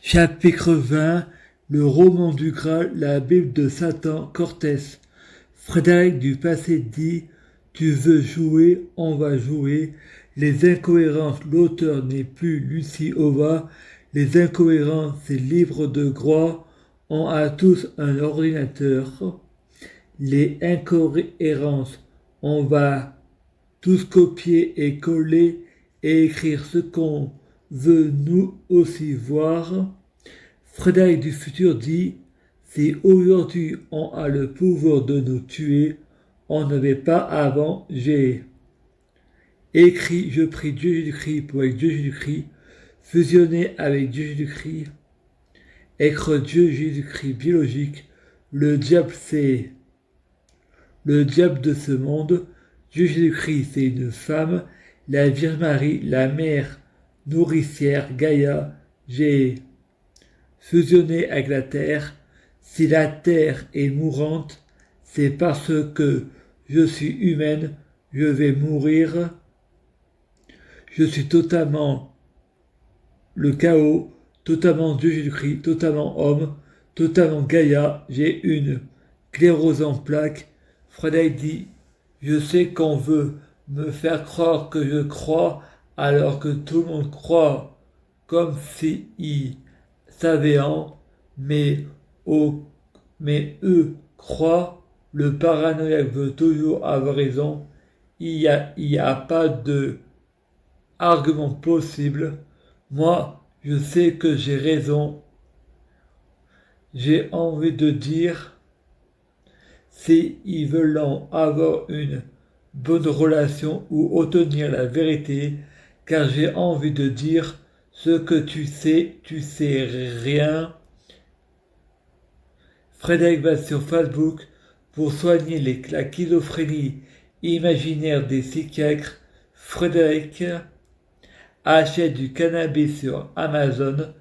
Chapitre 20. Le roman du Graal, la Bible de Satan, Cortès. Frédéric du passé dit: Tu veux jouer, on va jouer. Les incohérences, l'auteur n'est plus Lucie Ova. Les incohérences, c'est livre de Groix. On a tous un ordinateur. Les incohérences, on va tous copier et coller et écrire ce qu'on veut nous aussi voir. Frédéric du futur dit: Si aujourd'hui on a le pouvoir de nous tuer, on n'avait pas avant. J'ai écrit: Je prie Dieu Jésus-Christ pour être Dieu Jésus-Christ, fusionner avec Dieu Jésus-Christ, être Dieu Jésus-Christ biologique. Le diable, c'est le diable de ce monde. Dieu Jésus-Christ, c'est une femme. La Vierge Marie, la mère nourricière, Gaïa. J'ai fusionné avec la terre. Si la terre est mourante, c'est parce que je suis humaine, je vais mourir. Je suis totalement le chaos, totalement Dieu Jésus-Christ, totalement homme, totalement Gaïa. J'ai une sclérose en plaques. Frédéric dit: Je sais qu'on veut me faire croire que je crois alors que tout le monde croit comme s'ils savaient mais eux croient. Le paranoïaque veut toujours avoir raison. Il y a pas de argument possible. Moi, je sais que j'ai raison. J'ai envie de dire, s'ils veulent avoir une bonne relation ou obtenir la vérité, car j'ai envie de dire, ce que tu sais rien. Frédéric va sur Facebook pour soigner la schizophrénie imaginaire des psychiatres. Frédéric achète du cannabis sur Amazon.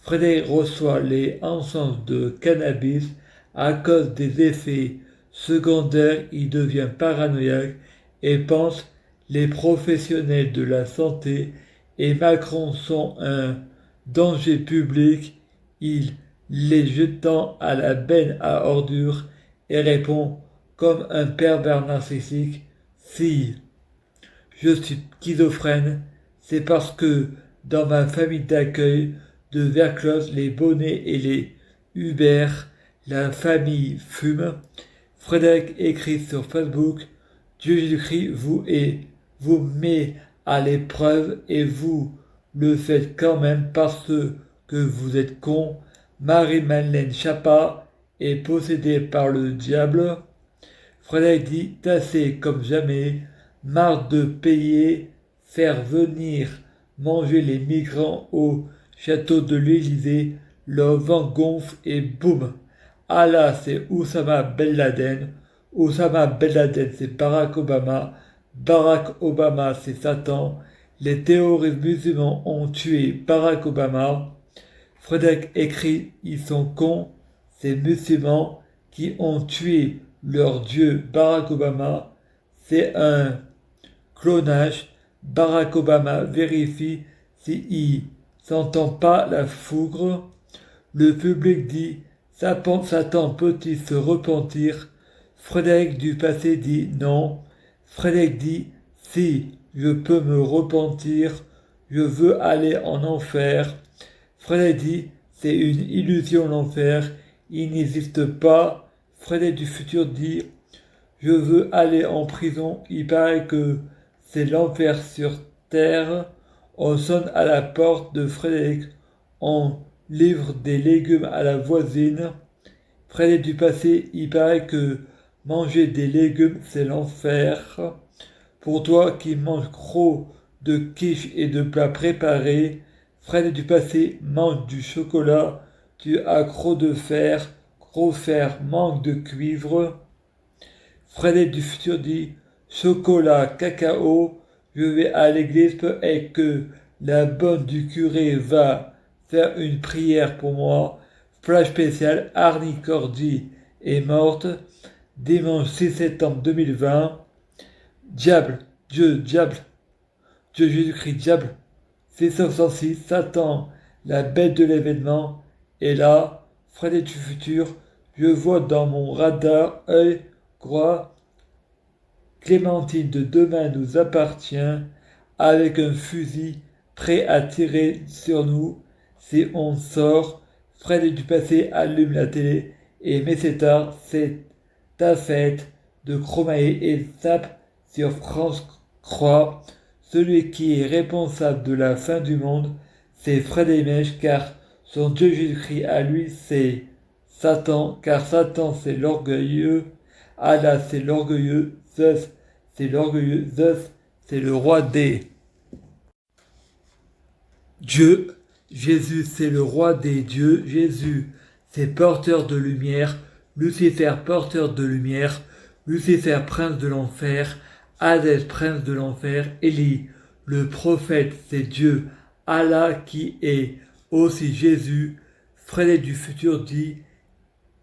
Frédéric reçoit les encens de cannabis. À cause des effets secondaires, il devient paranoïaque et pense les professionnels de la santé et Macron sont un danger public. Il les jetant à la benne à ordures et répond comme un pervers narcissique: Si je suis schizophrène, c'est parce que dans ma famille d'accueil de Verclos, les bonnets et les Uber, la famille fume. Frédéric écrit sur Facebook: Dieu Jésus-Christ vous met à l'épreuve et vous le faites quand même parce que vous êtes con. Marie-Madeleine Chapa est possédée par le diable. Frédéric dit: Tassé comme jamais, marre de payer, faire venir manger les migrants au château de l'Élysée, le vent gonfle et boum. Allah, c'est Oussama Ben Laden. Oussama Ben Laden, c'est Barack Obama. Barack Obama, c'est Satan. Les terroristes musulmans ont tué Barack Obama. Frédéric écrit: Ils sont cons, ces musulmans qui ont tué leur dieu Barack Obama. C'est un clonage. Barack Obama vérifie s'il s'entend pas la fougre. Le public dit: Satan peut-il se repentir? Frédéric du passé dit non. Frédéric dit: Si je peux me repentir, je veux aller en enfer. Frédéric dit: C'est une illusion l'enfer, il n'existe pas. Frédéric du futur dit: Je veux aller en prison, il paraît que c'est l'enfer sur terre. On sonne à la porte de Frédéric, on livre des légumes à la voisine. Frédéric du passé, il paraît que manger des légumes, c'est l'enfer. Pour toi qui manges trop de quiche et de plats préparés, Frédéric du passé, mange du chocolat, tu as trop de fer, manque de cuivre. Frédéric du futur dit: Chocolat, cacao, je vais à l'église et que la bonne du curé va faire une prière pour moi. Flash spécial, Arnie Cordy est morte. Dimanche 6 septembre 2020. Diable, Dieu, diable, Dieu Jésus-Christ, diable. 606, Satan la bête de l'événement. Et là, Freddy du futur, je vois dans mon radar œil croix Clémentine de demain nous appartient, avec un fusil prêt à tirer sur nous si on sort. Fred du passé allume la télé et met c'est tard, c'est ta fête de Chromae et zappe sur France Croix. Celui qui est responsable de la fin du monde, c'est Fred et Mèche, car son Dieu Jésus-Christ à lui, c'est Satan, car Satan c'est l'orgueilleux, Allah c'est l'orgueilleux, Zeus c'est l'orgueilleux, Zeus c'est le roi des dieux, Jésus c'est le roi des dieux, Jésus c'est porteur de lumière, Lucifer porteur de lumière, Lucifer prince de l'enfer, Hadès prince de l'enfer, Élie le prophète c'est Dieu, Allah qui est aussi Jésus. Fred du futur dit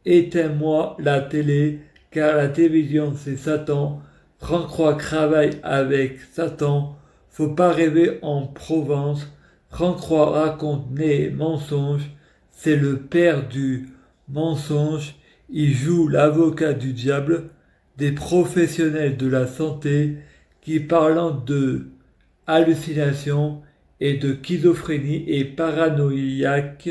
éteins-moi la télé, car la télévision c'est Satan. Franck Croix travaille avec Satan. Faut pas rêver en Provence. Franck Croix raconte des mensonges. C'est le père du mensonge. Il joue l'avocat du diable. Des professionnels de la santé qui parlant de hallucinations et de schizophrénie et paranoïaque,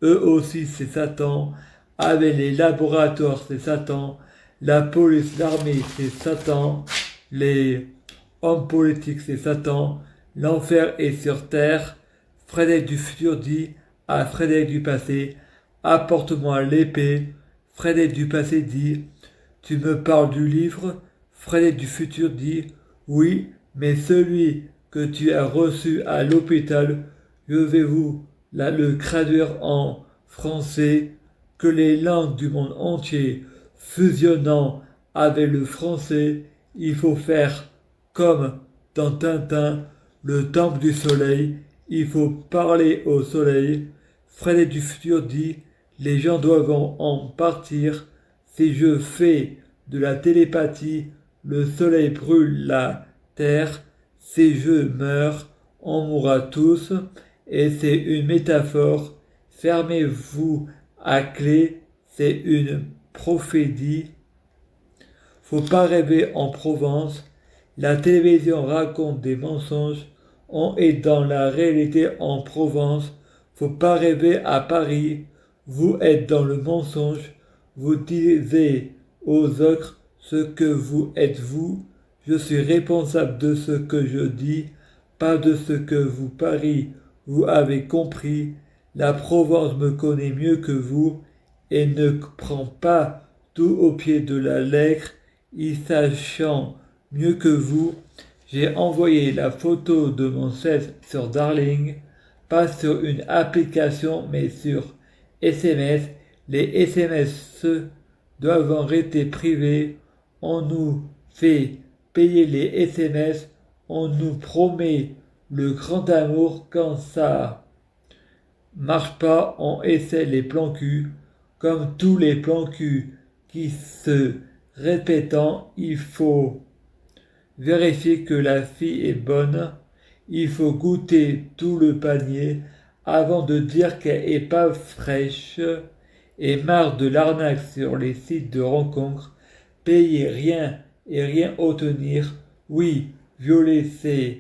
eux aussi c'est Satan. Avec les laboratoires c'est Satan. La police, l'armée c'est Satan. Les hommes politiques c'est Satan. L'enfer est sur terre. Frédéric du futur dit à Frédéric du passé, apporte-moi l'épée. Frédéric du passé dit, tu me parles du livre. Frédéric du futur dit, oui, mais celui que tu as reçu à l'hôpital, je vais vous le traduire en français, que les langues du monde entier fusionnant avec le français, il faut faire comme dans Tintin, le temple du soleil, il faut parler au soleil. Frédéric du futur dit, les gens doivent en partir. Si je fais de la télépathie, le soleil brûle la terre. Si je meurs, on mourra tous. Et c'est une métaphore. Fermez-vous à clé, c'est une prophétie. Faut pas rêver en Provence. La télévision raconte des mensonges. On est dans la réalité en Provence. Faut pas rêver à Paris. Vous êtes dans le mensonge. Vous disiez aux autres ce que vous êtes vous. Je suis responsable de ce que je dis, pas de ce que vous pariez. Vous avez compris. La Provence me connaît mieux que vous et ne prend pas tout au pied de la lettre. Y sachant mieux que vous, j'ai envoyé la photo de mon sexe sur Darling, pas sur une application mais sur SMS. Les SMS doivent rester privés. On nous fait payer les SMS. On nous promet le grand amour. Quand ça marche pas, on essaie les plans cul. Comme tous les plans cul qui se répétant, il faut vérifier que la fille est bonne. Il faut goûter tout le panier avant de dire qu'elle est pas fraîche. Et marre de l'arnaque sur les sites de rencontres. Payer rien et rien obtenir. Oui, violer c'est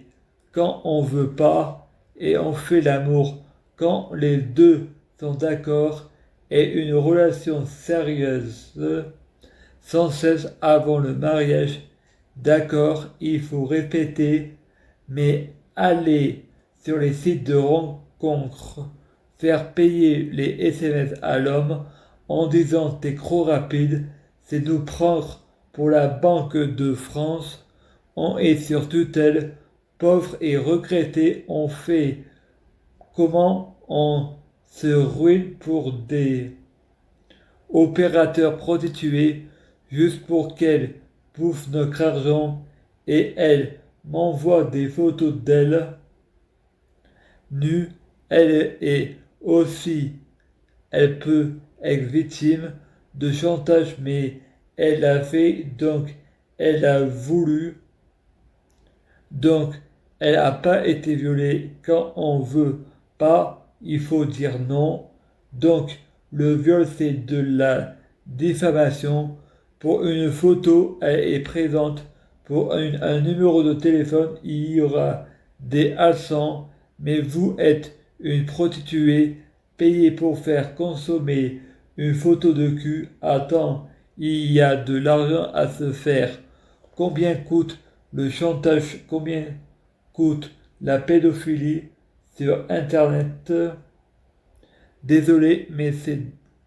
quand on veut pas et on fait l'amour quand les deux sont d'accord et une relation sérieuse sans cesse avant le mariage. D'accord, il faut répéter, mais aller sur les sites de rencontres, faire payer les SMS à l'homme en disant t'es trop rapide, c'est nous prendre pour la Banque de France. On est sur tutelle, pauvre et regretté, on fait comment on se ruine pour des opérateurs prostitués juste pour qu'elle bouffe notre argent et elle m'envoie des photos d'elle nue. Elle est aussi, elle peut être victime de chantage, mais elle a fait, donc elle a voulu, donc elle n'a pas été violée. Quand on veut pas, il faut dire non. Donc, le viol, c'est de la diffamation. Pour une photo, elle est présente. Pour un numéro de téléphone, il y aura des accents. Mais vous êtes une prostituée payée pour faire consommer une photo de cul. Attends, il y a de l'argent à se faire. Combien coûte le chantage? Combien coûte la pédophilie sur Internet? Désolé, mais c'est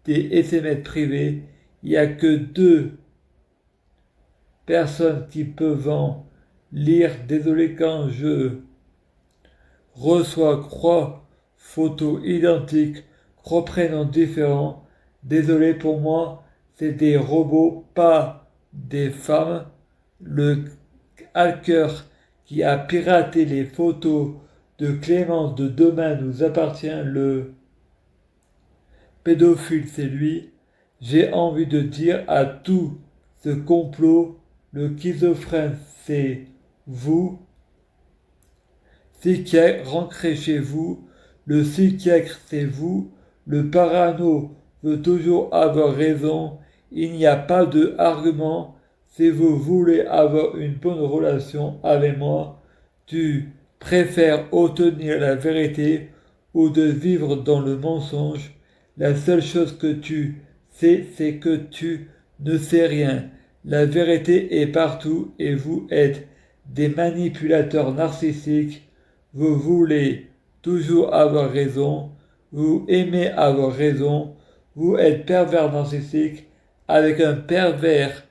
des SMS privés. Il n'y a que 2 personnes qui peuvent en lire. Désolé, quand je reçois croix, photos identiques, croix prénoms différents. Désolé, pour moi, c'est des robots, pas des femmes. Le hacker qui a piraté les photos de Clémence de Demain nous appartient. Le pédophile, c'est lui. J'ai envie de dire à tout ce complot, le schizophrène, c'est vous. Psychiatre, rentrez chez vous. Le psychiatre, c'est vous. Le parano veut toujours avoir raison. Il n'y a pas de argument. Si vous voulez avoir une bonne relation avec moi, tu préfères obtenir la vérité ou de vivre dans le mensonge. La seule chose que tu sais, c'est que tu ne sais rien. La vérité est partout et vous êtes des manipulateurs narcissiques. Vous voulez toujours avoir raison. Vous aimez avoir raison. Vous êtes pervers narcissique. Avec un pervers,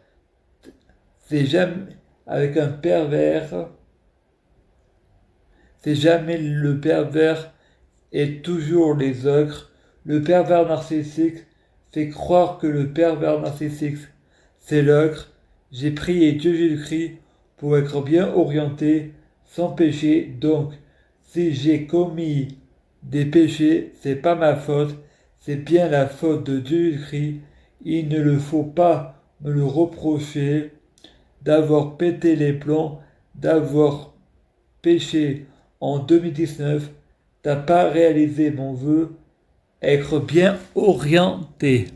c'est jamais avec un pervers, c'est jamais le pervers et toujours les autres. Le pervers narcissique fait croire que le pervers narcissique c'est l'autre. J'ai prié Dieu Jésus-Christ pour être bien orienté, sans péché. Donc, si j'ai commis des péchés, c'est pas ma faute, c'est bien la faute de Dieu Jésus-Christ. Il ne le faut pas me le reprocher d'avoir pété les plombs, d'avoir péché en 2019. T'as pas réalisé mon vœu, être bien orienté.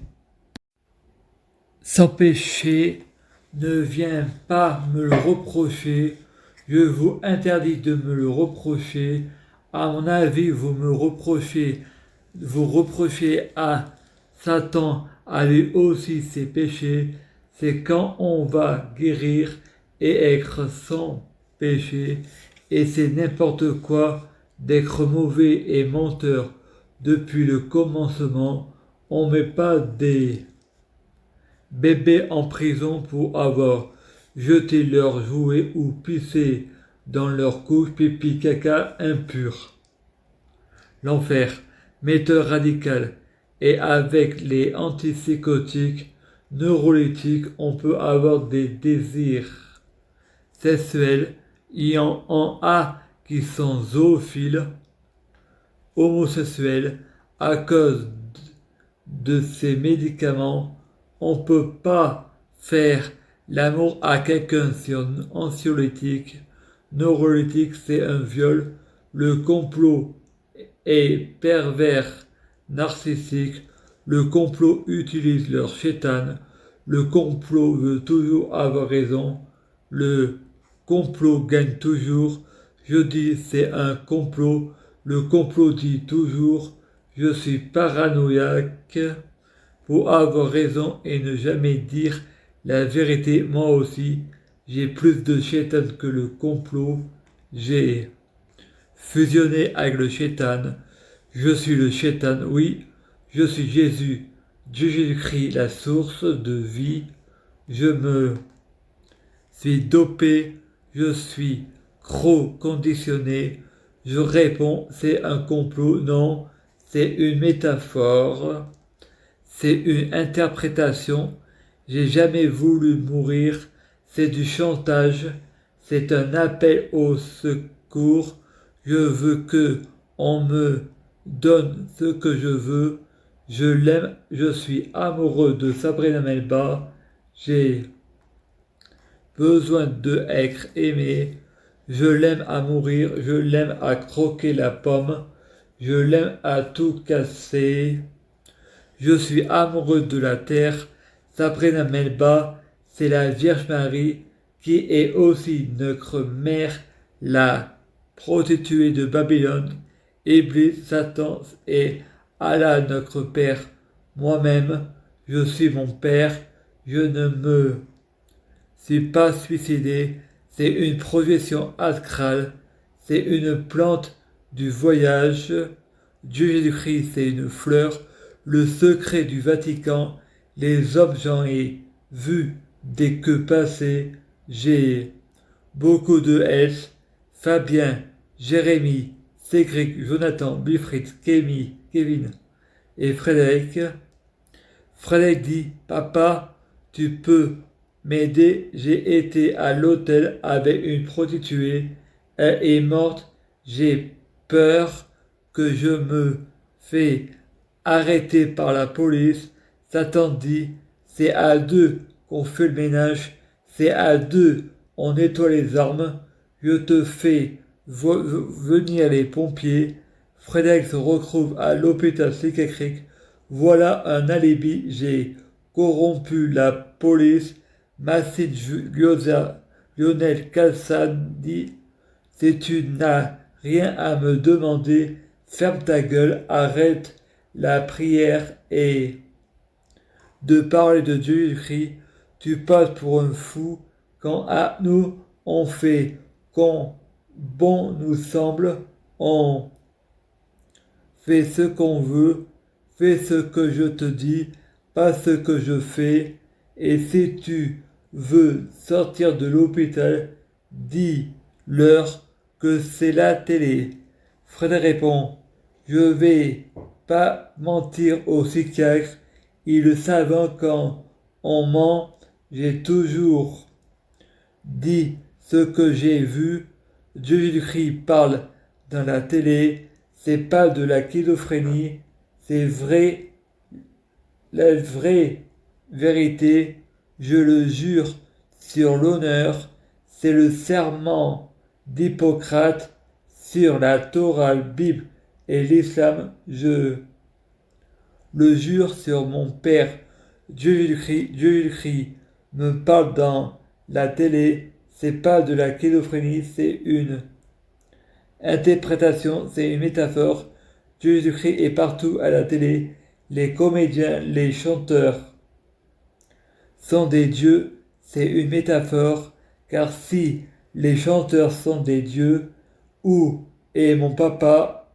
Sans péché, ne viens pas me le reprocher. Je vous interdis de me le reprocher. À mon avis, vous reprochez à Satan à lui aussi ses péchés. C'est quand on va guérir et être sans péché. Et c'est n'importe quoi d'être mauvais et menteur depuis le commencement. On met pas des bébés en prison pour avoir jeté leurs jouets ou pissé dans leur couche pipi caca impur. L'enfer, méthode radicale. Et avec les antipsychotiques, neuroleptiques, on peut avoir des désirs sexuels. Il y en a qui sont zoophiles, homosexuels, à cause de ces médicaments. On ne peut pas faire l'amour à quelqu'un sur anxiolytique. Neuroleptique, c'est un viol. Le complot est pervers narcissique. Le complot utilise leur chétan. Le complot veut toujours avoir raison. Le complot gagne toujours. Je dis c'est un complot. Le complot dit toujours je suis paranoïaque pour avoir raison et ne jamais dire la vérité. Moi aussi, j'ai plus de chétan que le complot. J'ai fusionné avec le chétan. Je suis le chétan, oui, je suis Jésus. Dieu Jésus-Christ, la source de vie. Je me suis dopé, je suis conditionné. Je réponds, c'est un complot. Non, c'est une métaphore. C'est une interprétation. J'ai jamais voulu mourir. C'est du chantage. C'est un appel au secours. Je veux que on me donne ce que je veux. Je l'aime. Je suis amoureux de Sabrina Melba. J'ai besoin d'être aimé. Je l'aime à mourir. Je l'aime à croquer la pomme. je l'aime à tout casser. Je suis amoureux de la terre, Sabrina Melba, c'est la Vierge Marie qui est aussi notre mère, la prostituée de Babylone, Iblis, Satan et Allah notre Père. Moi-même, je suis mon Père, je ne me suis pas suicidé, c'est une projection astrale, c'est une plante du voyage. Dieu Jésus-Christ, c'est une fleur, le secret du Vatican, les hommes j'en ai vu dès que passé, j'ai beaucoup de S, Fabien, Jérémy, Cédric, Jonathan, Wilfried, Kevin et Frédéric. Frédéric dit, papa, tu peux m'aider, j'ai été à l'hôtel avec une prostituée, elle est morte, j'ai peur que je me fais arrêter par la police. Satan dit, c'est à deux qu'on fait le ménage, c'est à deux on nettoie les armes, je te fais venir les pompiers. Frédéric se retrouve à l'hôpital psychiatrique. Voilà un alibi, j'ai corrompu la police. Massid Lionel Calsan dit, si tu n'as rien à me demander, ferme ta gueule, arrête la prière et de parler de Dieu Jésus-Christ, tu passes pour un fou quand à nous on fait quand bon nous semble, on fait ce qu'on veut, fais ce que je te dis, pas ce que je fais, et si tu veux sortir de l'hôpital, dis-leur que c'est la télé. Fred répond, je vais pas mentir aux psychiatres, ils le savent quand on ment, j'ai toujours dit ce que j'ai vu, Dieu Jésus-Christ parle dans la télé, c'est pas de la schizophrénie, c'est vrai, la vraie vérité, je le jure sur l'honneur, c'est le serment d'Hippocrate sur la Torah, la Bible et l'islam, je le jure sur mon Père. Dieu Jésus-Christ me parle dans la télé, c'est pas de la schizophrénie, c'est une interprétation, c'est une métaphore. Dieu Jésus-Christ est partout à la télé. Les comédiens, les chanteurs sont des dieux, c'est une métaphore, car si les chanteurs sont des dieux, où est mon papa?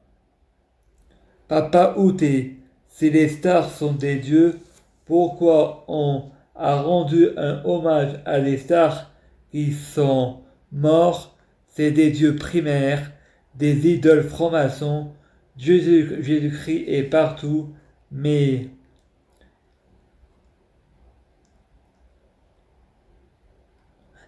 Papa, où t'es? Si les stars sont des dieux, pourquoi on a rendu un hommage à des stars qui sont morts? C'est des dieux primaires, des idoles francs-maçons. Jésus-Christ est partout, mais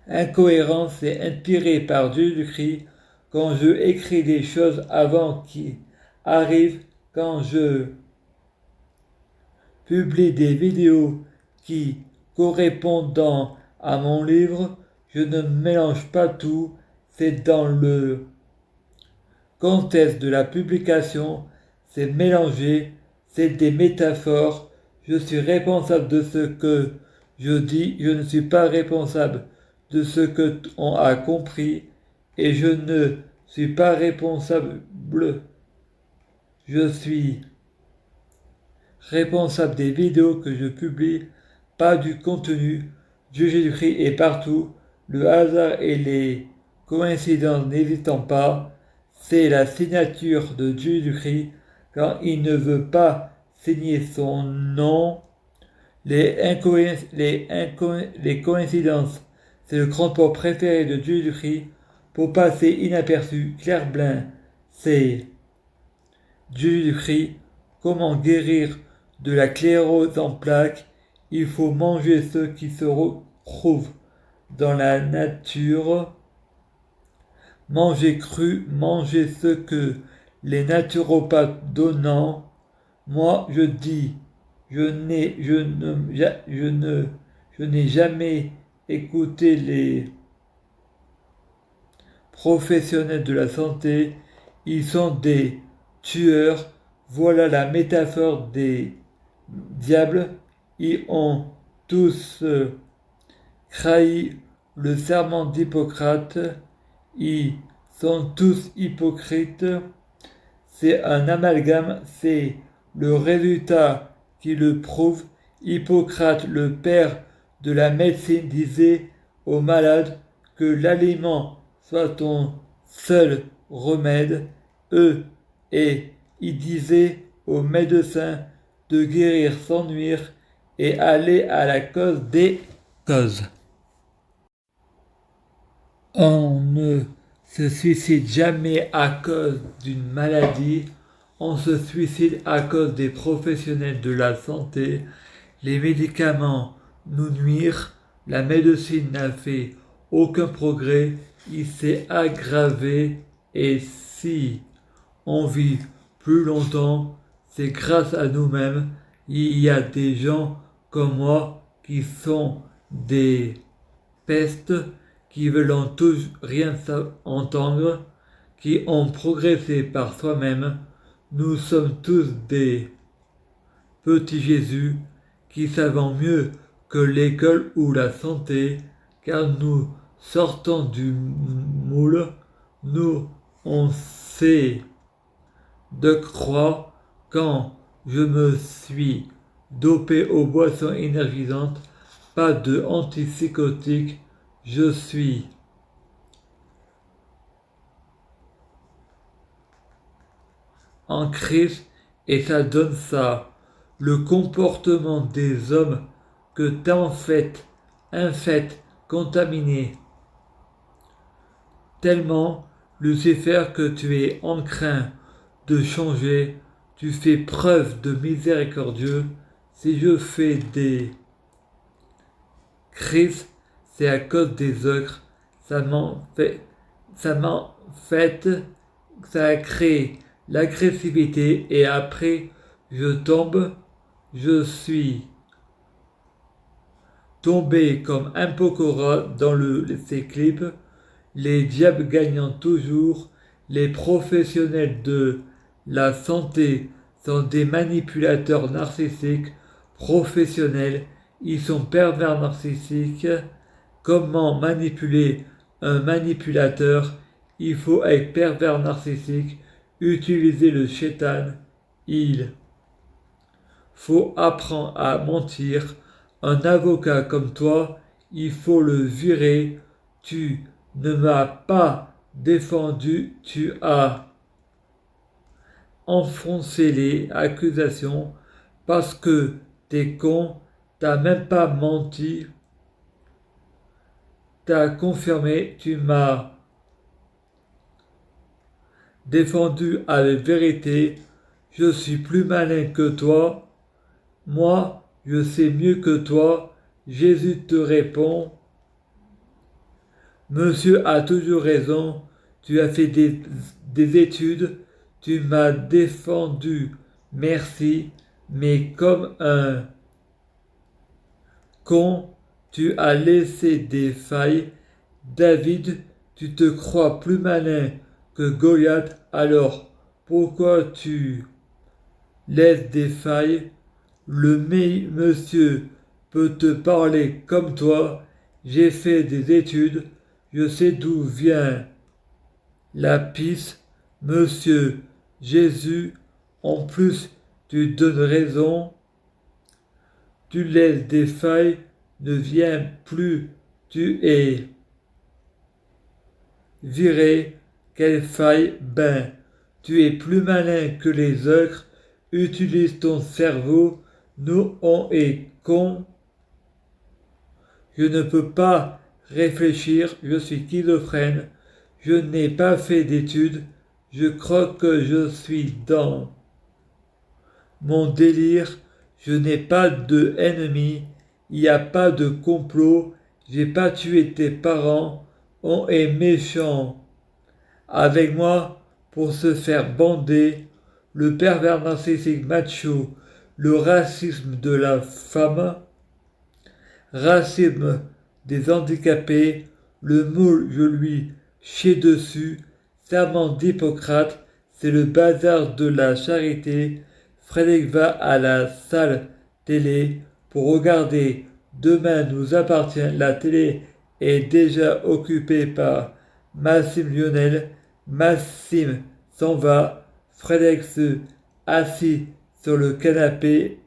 incohérence est inspirée par Jésus-Christ quand je écris des choses avant qu'ils arrivent, quand je publie des vidéos qui correspondent à mon livre, je ne mélange pas tout, c'est dans le contexte de la publication, c'est mélangé, c'est des métaphores, je suis responsable de ce que je dis, je ne suis pas responsable de ce que on a compris et je ne suis pas responsable, je suis responsable des vidéos que je publie, pas du contenu. Dieu Jésus-Christ est partout, le hasard et les coïncidences n'hésitant pas, c'est la signature de Dieu Jésus-Christ quand il ne veut pas signer son nom. Les coïncidences, c'est le transport préféré de Dieu Jésus-Christ pour passer inaperçu. Claire Blin, c'est Dieu Jésus-Christ. Comment guérir de la sclérose en plaques? Il faut manger ce qui se retrouve dans la nature. Manger cru, manger ce que les naturopathes donnent. Moi, je dis, je n'ai jamais écouté les professionnels de la santé. Ils sont des tueurs, voilà la métaphore des diables. Ils ont tous trahi le serment d'Hippocrate. Ils sont tous hypocrites. C'est un amalgame, c'est le résultat qui le prouve. Hippocrate, le père de la médecine, disait aux malades que l'aliment soit ton seul remède. Et il disait aux médecins de guérir sans nuire et aller à la cause des causes. On ne se suicide jamais à cause d'une maladie, on se suicide à cause des professionnels de la santé. Les médicaments nous nuisent, la médecine n'a fait aucun progrès, il s'est aggravé et si on vit plus longtemps, c'est grâce à nous-mêmes. Il y a des gens comme moi qui sont des pestes, qui veulent en tout rien entendre, qui ont progressé par soi-même. Nous sommes tous des petits Jésus qui savent mieux que l'école ou la santé, car nous sortons du moule, nous on sait de croire quand je me suis dopé aux boissons énergisantes, pas de antipsychotique, je suis en crise et ça donne ça. Le comportement des hommes que t'as infect, contaminé, tellement Lucifer que tu es en train de changer, tu fais preuve de miséricordieux. Si je fais des crises, c'est à cause des autres. Ça m'en fait, ça a créé l'agressivité et après je tombe, je suis tombé comme un pokora dans ces clips. Les diables gagnant toujours, les professionnels de la santé sont des manipulateurs narcissiques professionnels, ils sont pervers narcissiques. Comment manipuler un manipulateur? Il faut être pervers narcissique, utiliser le shaitan, il faut apprendre à mentir. Un avocat comme toi, il faut le virer. Tu ne m'as pas défendu, tu as enfoncé les accusations parce que t'es con, t'as même pas menti, t'as confirmé, tu m'as défendu avec vérité. Je suis plus malin que toi, moi je sais mieux que toi. Jésus te répond, monsieur a toujours raison, tu as fait des études, tu m'as défendu, merci, mais comme un con, tu as laissé des failles. David, tu te crois plus malin que Goliath, alors pourquoi tu laisses des failles? Le monsieur peut te parler comme toi, j'ai fait des études, je sais d'où vient la pisse, monsieur Jésus, en plus tu donnes raison, tu laisses des failles, ne viens plus, tu es viré, quelle faille, ben, tu es plus malin que les autres, utilise ton cerveau, nous on est cons, je ne peux pas réfléchir, je suis schizophrène, je n'ai pas fait d'études, je crois que je suis dans mon délire, je n'ai pas de ennemi, il n'y a pas de complot, j'ai pas tué tes parents, on est méchant avec moi pour se faire bander, le pervers narcissique macho, le racisme de la femme, racisme des handicapés, le moule je lui chie dessus, serment d'Hippocrate, c'est le bazar de la charité. Frédéric va à la salle télé pour regarder. Demain nous appartient. La télé est déjà occupée par Maxime Lionel. Maxime s'en va. Frédéric se assit sur le canapé.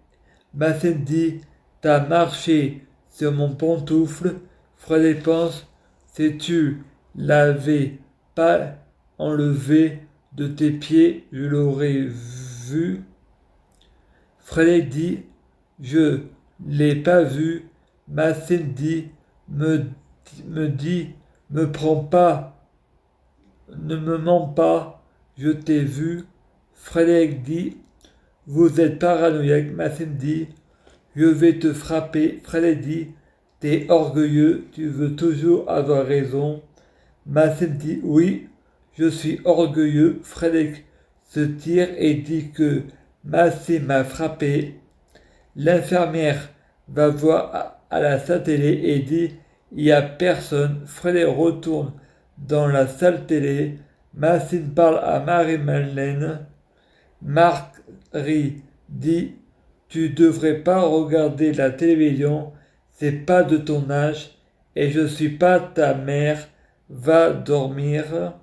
Maxime dit: T'as marché sur mon pantoufle. Frédéric pense: Si tu l'avais pas enlevé de tes pieds, je l'aurais vu. Frédéric dit: Je l'ai pas vu. Maxime dit: Me prends pas, ne me mens pas, je t'ai vu. Frédéric dit: Vous êtes paranoïaque. Maxime dit: Je vais te frapper. Frédéric dit: T'es orgueilleux, tu veux toujours avoir raison. Maxime dit: Oui, je suis orgueilleux. Frédéric se tire et dit que Maxime m'a frappé. L'infirmière va voir à la salle télé et dit: Il n'y a personne. Frédéric retourne dans la salle télé. Maxime parle à Marie-Madeleine. Marie dit: Tu devrais pas regarder la télévision, c'est pas de ton âge, et je suis pas ta mère, va dormir.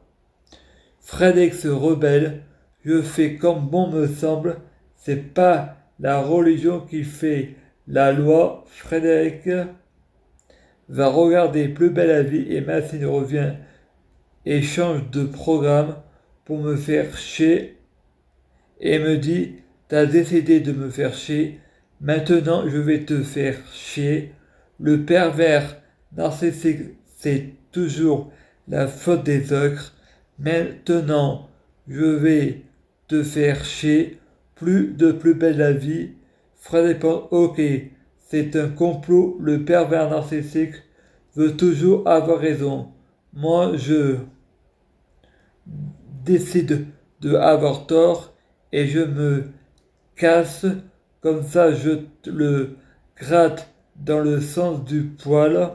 Frédéric se rebelle: Je fais comme bon me semble, c'est pas la religion qui fait la loi. Frédéric va regarder Plus belle la vie et Maxime revient et change de programme pour me faire chier et me dit: T'as décidé de me faire chier, maintenant je vais te faire chier. Le pervers narcissique, c'est toujours la faute des autres. Maintenant je vais te faire chier. Plus de Plus belle la vie. Fred répond: Ok, c'est un complot. Le pervers narcissique veut toujours avoir raison. Moi je décide de avoir tort et je me casse, comme ça je le gratte dans le sens du poil.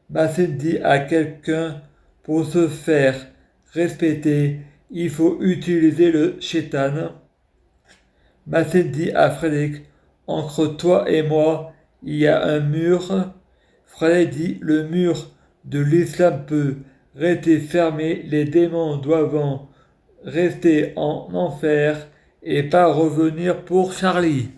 Maxime dit à quelqu'un: Pour se faire respecter, il faut utiliser le chétan. Maxime dit à Frédéric: Entre toi et moi, il y a un mur. Frédéric dit: Le mur de l'islam peut rester fermé, les démons doivent rester en enfer et pas revenir pour Charlie.